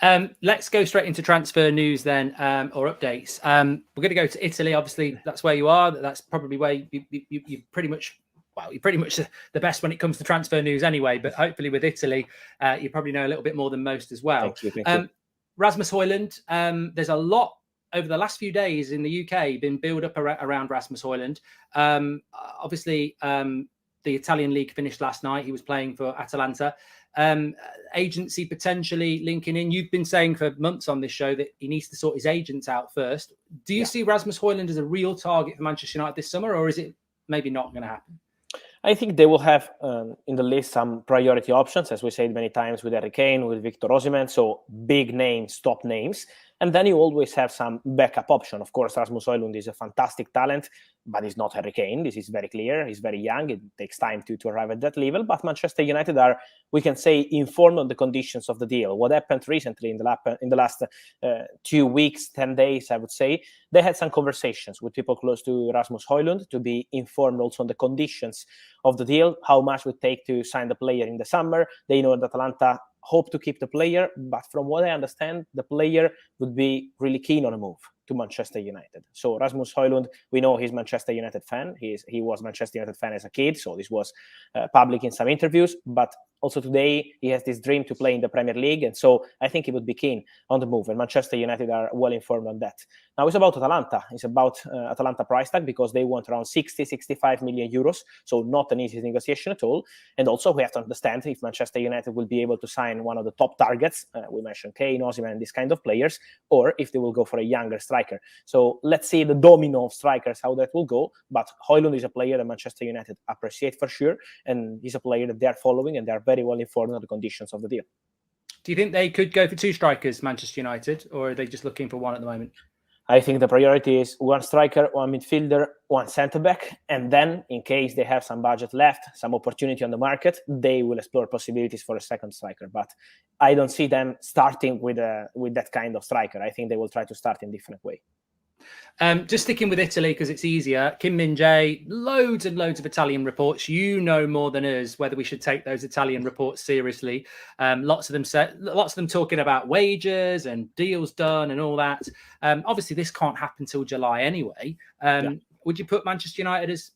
Let's go straight into transfer news then, or updates. We're going to go to Italy. Obviously, that's where you are. That's probably where you pretty much, well, you're pretty much the best when it comes to transfer news anyway. But hopefully with Italy, you probably know a little bit more than most as well. Thank you. Rasmus Højlund, there's a lot over the last few days in the UK been built up around Rasmus Højlund. Obviously, the Italian league finished last night. He was playing for Atalanta. Agency potentially linking in. You've been saying for months on this show that he needs to sort his agents out first. Do you see Rasmus Højlund as a real target for Manchester United this summer, or is it maybe not going to happen? I think they will have in the list some priority options, as we said many times with Harry Kane, with Victor Osimhen, so big names, top names. And then you always have some backup option. Of course, Rasmus Højlund is a fantastic talent, but he's not Harry Kane. This is very clear. He's very young. It takes time to arrive at that level. But Manchester United are, we can say, informed on the conditions of the deal. What happened recently in the last 2 weeks, 10 days, I would say, they had some conversations with people close to Rasmus Højlund to be informed also on the conditions of the deal, how much it would take to sign the player in the summer. They know that Atalanta hope to keep the player, but from what I understand, the player would be really keen on a move to Manchester United. So Rasmus Højlund, we know he's Manchester United fan. He was Manchester United fan as a kid, so this was public in some interviews. But also today, he has this dream to play in the Premier League, and so I think he would be keen on the move, and Manchester United are well informed on that. Now, it's about Atalanta. It's about Atalanta price tag, because they want around 65 million euros, so not an easy negotiation at all. And also, we have to understand if Manchester United will be able to sign one of the top targets, we mentioned Kane, Osimhen, and these kind of players, or if they will go for a younger striker. So let's see the domino of strikers, how that will go. But Højlund is a player that Manchester United appreciate for sure, and he's a player that they are following, and they are very well informed on the conditions of the deal. Do you think they could go for two strikers, Manchester United, or are they just looking for one at the moment? I think the priority is one striker, one midfielder, one centre-back, and then in case they have some budget left, some opportunity on the market, they will explore possibilities for a second striker. But I don't see them starting with that kind of striker. I think they will try to start in a different way. Just sticking with Italy because it's easier. Kim Min-jae, loads and loads of Italian reports. You know more than us whether we should take those Italian reports seriously. Lots of them talking about wages and deals done and all that. Obviously, this can't happen till July anyway. Would you put Manchester United as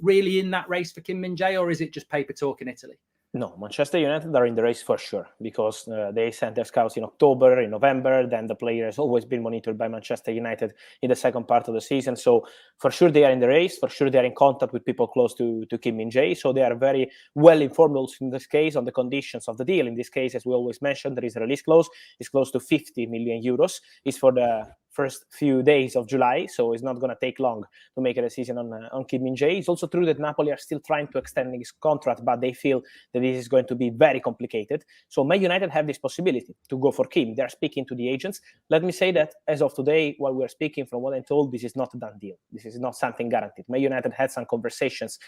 really in that race for Kim Min-jae, or is it just paper talk in Italy? No, Manchester United are in the race for sure, because they sent their scouts in October, in November. Then the player has always been monitored by Manchester United in the second part of the season. So for sure they are in the race. For sure they are in contact with people close to Kim Min-jae. So they are very well informed also in this case on the conditions of the deal. In this case, as we always mentioned, there is a release clause. It's close to 50 million euros. It's for the first few days of July, so it's not going to take long to make a decision on Kim Min-jae. It's also true that Napoli are still trying to extend his contract, but they feel that this is going to be very complicated. So Man United have this possibility to go for Kim. They're speaking to the agents. Let me say that as of today, while we're speaking, from what I'm told, this is not a done deal. This is not something guaranteed. Man United had some conversations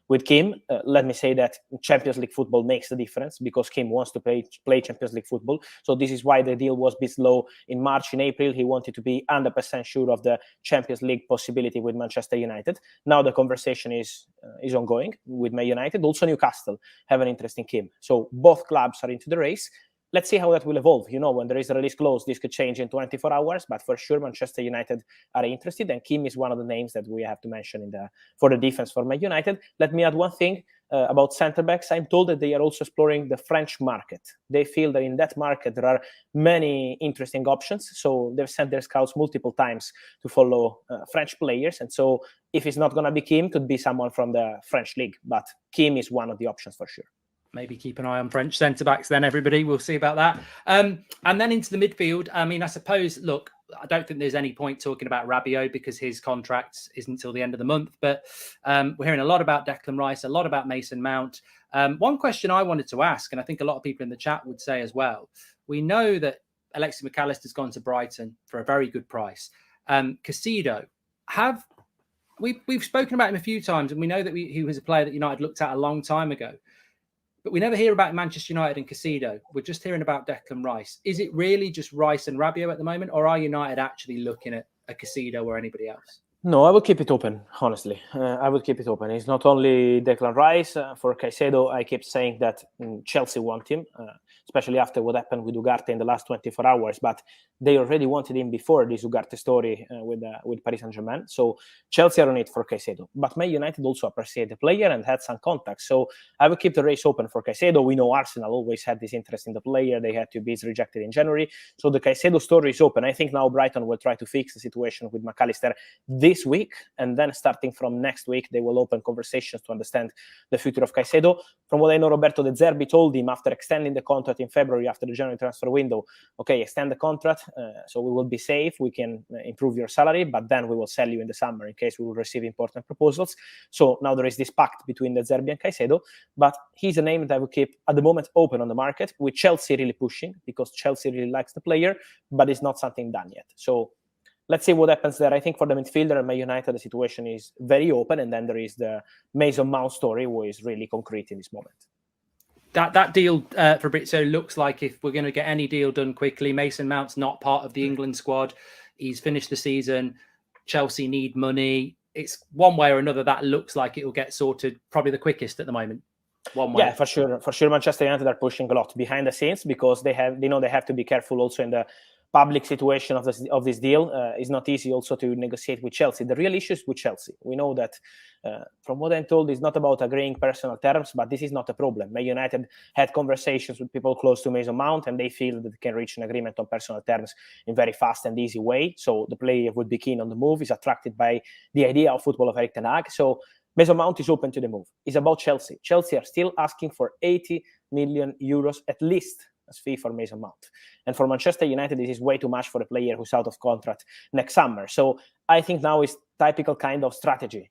with Kim. Let me say that Champions League football makes the difference, because Kim wants to play Champions League football. So this is why the deal was a bit slow in March. In April, he wanted to be 100% sure of the Champions League possibility with Manchester United. Now the conversation is ongoing with Man United. Also Newcastle have an interest in Kim. So both clubs are into the race. Let's see how that will evolve. You know, when there is a release clause, this could change in 24 hours, but for sure Manchester United are interested, and Kim is one of the names that we have to mention for the defense for Man United. Let me add one thing about centre-backs. I'm told that they are also exploring the French market. They feel that in that market there are many interesting options, so they've sent their scouts multiple times to follow French players, and so if it's not going to be Kim, could be someone from the French league, but Kim is one of the options for sure. Maybe keep an eye on French centre-backs then, everybody. We'll see about that. And then into the midfield. I mean, I suppose, look, I don't think there's any point talking about Rabiot because his contract isn't until the end of the month. But we're hearing a lot about Declan Rice, a lot about Mason Mount. One question I wanted to ask, and I think a lot of people in the chat would say as well, we know that Alexis Mac Allister's gone to Brighton for a very good price. Caicedo, we've spoken about him a few times, and we know that he was a player that United looked at a long time ago. But we never hear about Manchester United and Caicedo. We're just hearing about Declan Rice. Is it really just Rice and Rabiot at the moment, or are United actually looking at a Caicedo or anybody else? No, I would keep it open, honestly. I would keep it open. It's not only Declan Rice. For Caicedo, I keep saying that Chelsea want him. especially after what happened with Ugarte in the last 24 hours. But they already wanted him before this Ugarte story with Paris Saint-Germain. So Chelsea are on it for Caicedo. But Man United also appreciate the player and had some contacts. So I will keep the race open for Caicedo. We know Arsenal always had this interest in the player. They had to be rejected in January. So the Caicedo story is open. I think now Brighton will try to fix the situation with McAllister this week. And then starting from next week, they will open conversations to understand the future of Caicedo. From what I know, Roberto De Zerbi told him after extending the contract in February after the January transfer window, okay, extend the contract, so we will be safe, we can improve your salary, but then we will sell you in the summer in case we will receive important proposals. So now there is this pact between De Zerbi and Caicedo, but he's a name that I will keep at the moment open on the market, with Chelsea really pushing, because Chelsea really likes the player, but it's not something done yet. So let's see what happens there. I think for the midfielder and Man United, the situation is very open. And then there is the Mason Mount story, who is really concrete in this moment. That deal, Fabrizio, looks like if we're going to get any deal done quickly, Mason Mount's not part of the England squad. He's finished the season. Chelsea need money. It's one way or another. That looks like it will get sorted probably the quickest at the moment. One way. Yeah, for sure. For sure, Manchester United are pushing a lot behind the scenes, because they know they have to be careful also in the public situation of this deal. It's not easy also to negotiate with Chelsea. The real issue is with Chelsea. We know that from what I'm told, it's not about agreeing personal terms, but this is not a problem. Man United had conversations with people close to Mason Mount, and they feel that they can reach an agreement on personal terms in very fast and easy way. So the player would be keen on the move, is attracted by the idea of football of Erik ten Hag. So Mason Mount is open to the move. It's about Chelsea. Chelsea are still asking for 80 million euros at least as fee for Mason Mount. And for Manchester United, this is way too much for a player who's out of contract next summer. So I think now is typical kind of strategy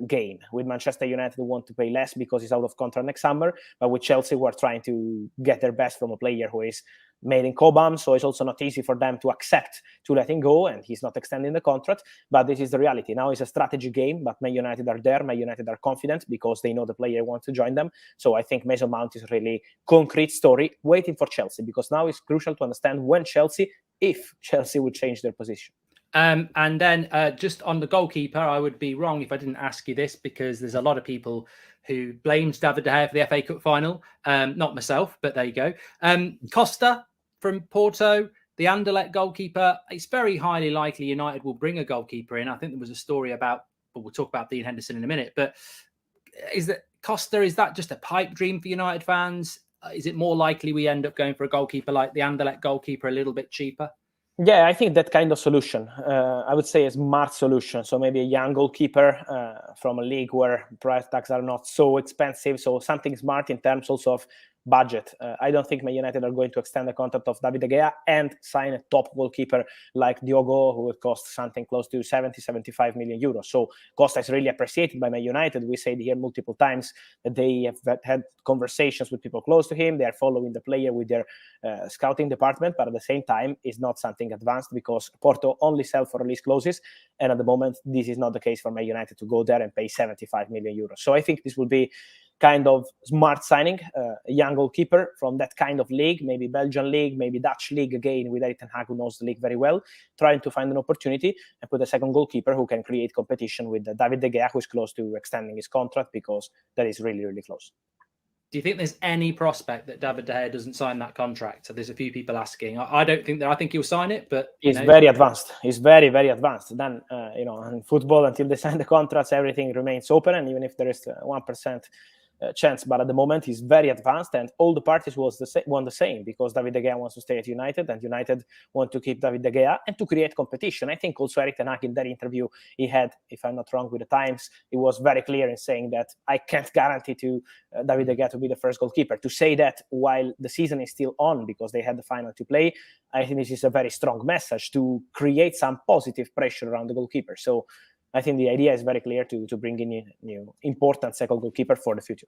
game. With Manchester United, who want to pay less because he's out of contract next summer, but with Chelsea, who are trying to get their best from a player who is made in Cobham. So it's also not easy for them to accept to let him go, and he's not extending the contract. But this is the reality. Now it's a strategy game, but Man United are there. Man United are confident because they know the player wants to join them. So I think Mason Mount is a really concrete story waiting for Chelsea, because now it's crucial to understand when Chelsea, if Chelsea would change their position. And then just on the goalkeeper, I would be wrong if I didn't ask you this, because there's a lot of people who blames David De Gea for the FA Cup final. Not myself, but there you go. Costa from Porto, the Anderlecht goalkeeper. It's very highly likely United will bring a goalkeeper in. I think there was a story about, but we'll talk about Dean Henderson in a minute. But is that Costa, is that just a pipe dream for United fans? Is it more likely we end up going for a goalkeeper like the Anderlecht goalkeeper, a little bit cheaper? Yeah, I think that kind of solution, I would say a smart solution. So maybe a young goalkeeper from a league where price tags are not so expensive. So something smart in terms also of budget. I don't think Man United are going to extend the contract of David De Gea and sign a top goalkeeper like Diogo, who would cost something close to 75 million euros. So Costa is really appreciated by Man United. We said here multiple times that they have had conversations with people close to him. They are following the player with their scouting department, but at the same time, it's not something advanced because Porto only sell for release clauses. And at the moment, this is not the case for Man United to go there and pay 75 million euros. So I think this will be kind of smart signing, a young goalkeeper from that kind of league, maybe Belgian league, maybe Dutch league, again with Erik ten Hag, who knows the league very well, trying to find an opportunity and put a second goalkeeper who can create competition with David De Gea, who is close to extending his contract, because that is really, really close. Do you think there's any prospect that David De Gea doesn't sign that contract? So there's a few people asking. I don't think that. I think he'll sign it, but he's very advanced. He's very, very advanced. Then, in football, until they sign the contracts, everything remains open, and even if there is 1% chance, but at the moment he's very advanced, and all the parties want the same, because David De Gea wants to stay at United, and United want to keep David De Gea and to create competition. I think also Erik ten Hag, in that interview he had, if I'm not wrong, with the Times, he was very clear in saying that I can't guarantee to David De Gea to be the first goalkeeper. To say that while the season is still on, because they had the final to play, I think this is a very strong message to create some positive pressure around the goalkeeper. So I think the idea is very clear to bring in a new important second goalkeeper for the future.